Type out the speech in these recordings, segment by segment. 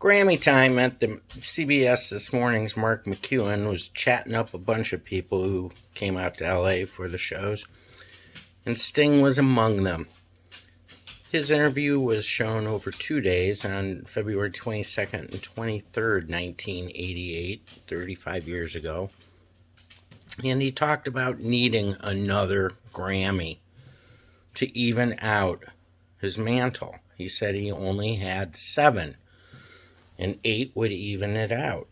Grammy time at the CBS This Morning's Mark McEwen was chatting up a bunch of people who came out to LA for the shows, and Sting was among them. His interview was shown over 2 days on February 22nd and 23rd, 1988, 35 years ago, and he talked about needing another Grammy to even out his mantle. He said he only had 7. And 8 would even it out.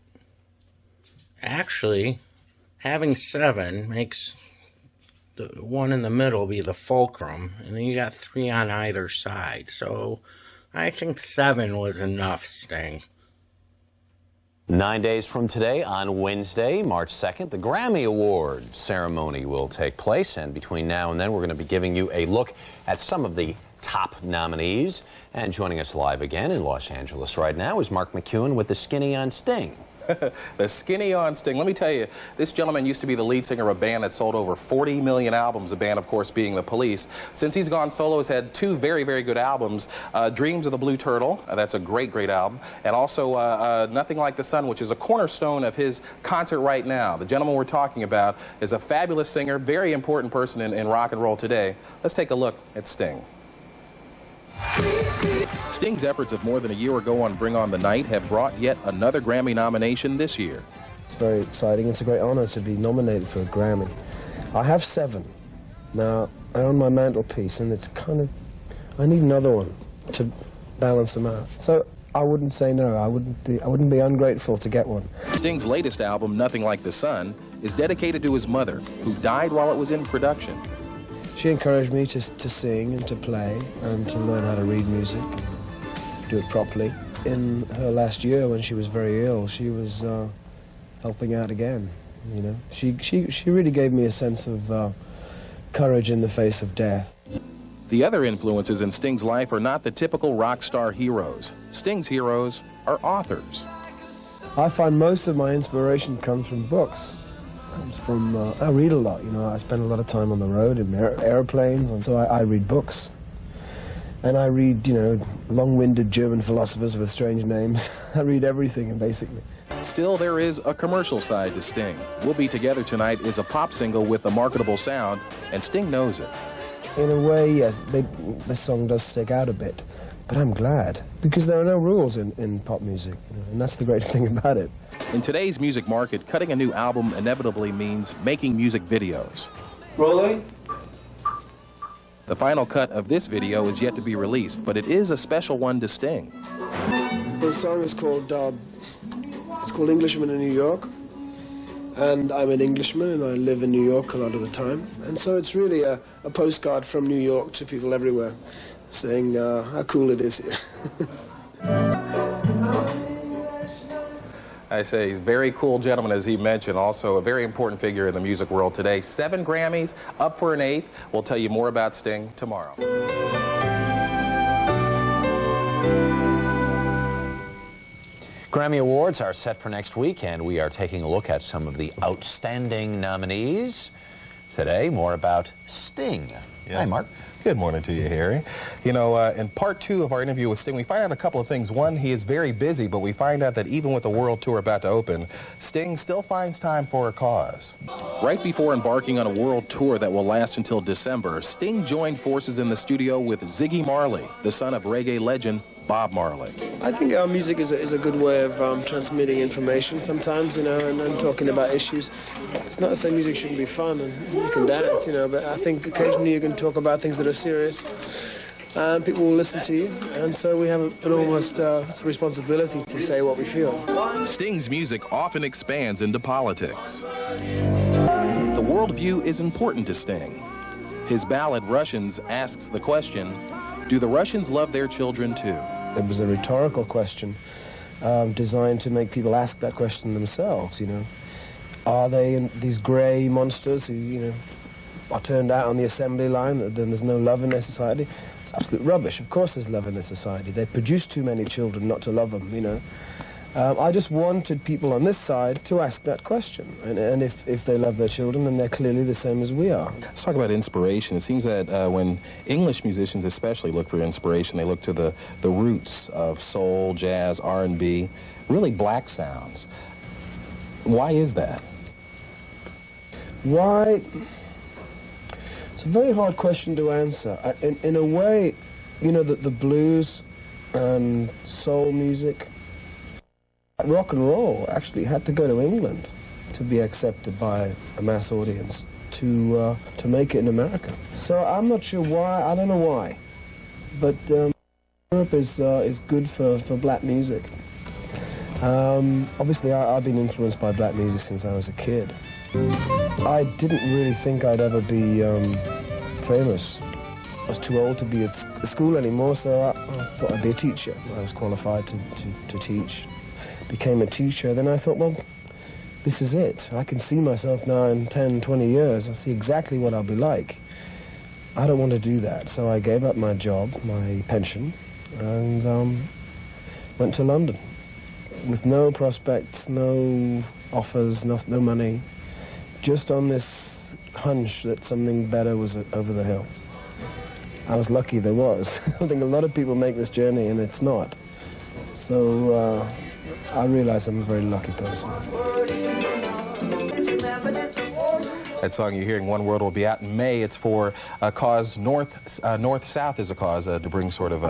Actually, having 7 makes the one in the middle be the fulcrum, and then you got 3 on either side. So I think 7 was enough, Sting. 9 days from today, on Wednesday, March 2nd, the Grammy Awards ceremony will take place, and between now and then, we're going to be giving you a look at some of the top nominees. And joining us live again in Los Angeles right now is Mark McEwen with the Skinny on Sting. The Skinny on Sting. Let me tell you, this gentleman used to be the lead singer of a band that sold over 40 million albums, a band, of course, being the Police. Since he's gone solo, he's had 2 very, very good albums. Dreams of the Blue Turtle, that's a great, great album. And also Nothing Like the Sun, which is a cornerstone of his concert right now. The gentleman we're talking about is a fabulous singer, very important person in rock and roll today. Let's take a look at Sting. Sting's efforts of more than a year ago on Bring On the Night have brought yet another Grammy nomination this year. It's very exciting. It's a great honor to be nominated for a Grammy. I have 7. Now, they're on my mantelpiece, and it's kind of, I need another one to balance them out. So I wouldn't say no. I wouldn't be ungrateful to get one. Sting's latest album, Nothing Like the Sun, is dedicated to his mother, who died while it was in production. She encouraged me to sing and to play and to learn how to read music and do it properly. In her last year, when she was very ill, she was helping out again. You know, she really gave me a sense of courage in the face of death. The other influences in Sting's life are not the typical rock star heroes. Sting's heroes are authors. I find most of my inspiration comes from books. I read a lot, you know. I spend a lot of time on the road in airplanes, and so I read books. And I read, you know, long-winded German philosophers with strange names. I read everything, basically. Still, there is a commercial side to Sting. We'll Be Together Tonight is a pop single with a marketable sound, and Sting knows it. In a way, yes, the song does stick out a bit. But I'm glad, because there are no rules in pop music, you know, and that's the great thing about it. In today's music market, cutting a new album inevitably means making music videos. Rolling. The final cut of this video is yet to be released, but it is a special one to Sting. The song is called Englishman in New York, and I'm an Englishman and I live in New York a lot of the time, and so it's really a postcard from New York to people everywhere, saying how cool it is here. I say he's a very cool gentleman, as he mentioned, also a very important figure in the music world today. 7 Grammys, up for an 8th. We'll tell you more about Sting tomorrow. Grammy Awards are set for next week, and we are taking a look at some of the outstanding nominees. Today, more about Sting. Yes. Hi, Mark. Good morning to you, Harry. You know, in part 2 of our interview with Sting, we find out a couple of things. One, he is very busy, but we find out that even with the world tour about to open, Sting still finds time for a cause. Right before embarking on a world tour that will last until December, Sting joined forces in the studio with Ziggy Marley, the son of reggae legend Bob Marley. I think our music is a good way of transmitting information sometimes, you know, and talking about issues. It's not to say music shouldn't be fun and you can dance, you know, but I think occasionally you can talk about things that are serious and people will listen to you. And so we have an almost responsibility to say what we feel. Sting's music often expands into politics. The worldview is important to Sting. His ballad, Russians, asks the question, do the Russians love their children too? It was a rhetorical question designed to make people ask that question themselves, you know. Are they these grey monsters who, you know, are turned out on the assembly line, then there's no love in their society? It's absolute rubbish. Of course there's love in their society. They produce too many children not to love them, you know. I just wanted people on this side to ask that question. And if they love their children, then they're clearly the same as we are. Let's talk about inspiration. It seems that when English musicians especially look for inspiration, they look to the roots of soul, jazz, R&B, really black sounds. Why is that? Why? It's a very hard question to answer. In a way, you know, the blues and soul music, rock and roll actually had to go to England to be accepted by a mass audience to make it in America. So I'm not sure why. I don't know why, but Europe is good for black music. Obviously, I've been influenced by black music since I was a kid. I didn't really think I'd ever be famous. I was too old to be at school anymore, so I thought I'd be a teacher. I was qualified to teach. Became a teacher. Then I thought, well, this is it. I can see myself now in 10, 20 years. I see exactly what I'll be like. I don't want to do that, so I gave up my job, my pension, and went to London with no prospects, no offers, no money, just on this hunch that something better was over the hill. I was lucky there was. I think a lot of people make this journey and it's not. So I realize I'm a very lucky person. That song you're hearing, One World, will be out in May. It's for a cause, North-South is a cause to bring sort of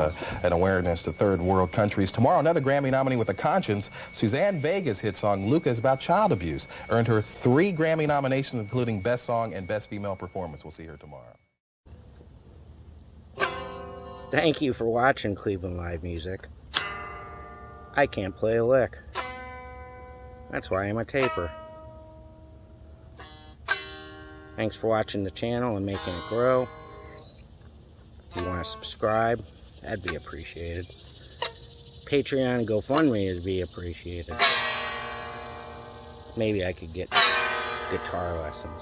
an awareness to third world countries. Tomorrow, another Grammy nominee with a conscience. Suzanne Vega's hit song, Luca, is about child abuse. Earned her 3 Grammy nominations, including Best Song and Best Female Performance. We'll see her tomorrow. Thank you for watching Cleveland Live Music. I can't play a lick. That's why I'm a taper. Thanks for watching the channel and making it grow. If you want to subscribe, that'd be appreciated. Patreon and GoFundMe would be appreciated. Maybe I could get guitar lessons.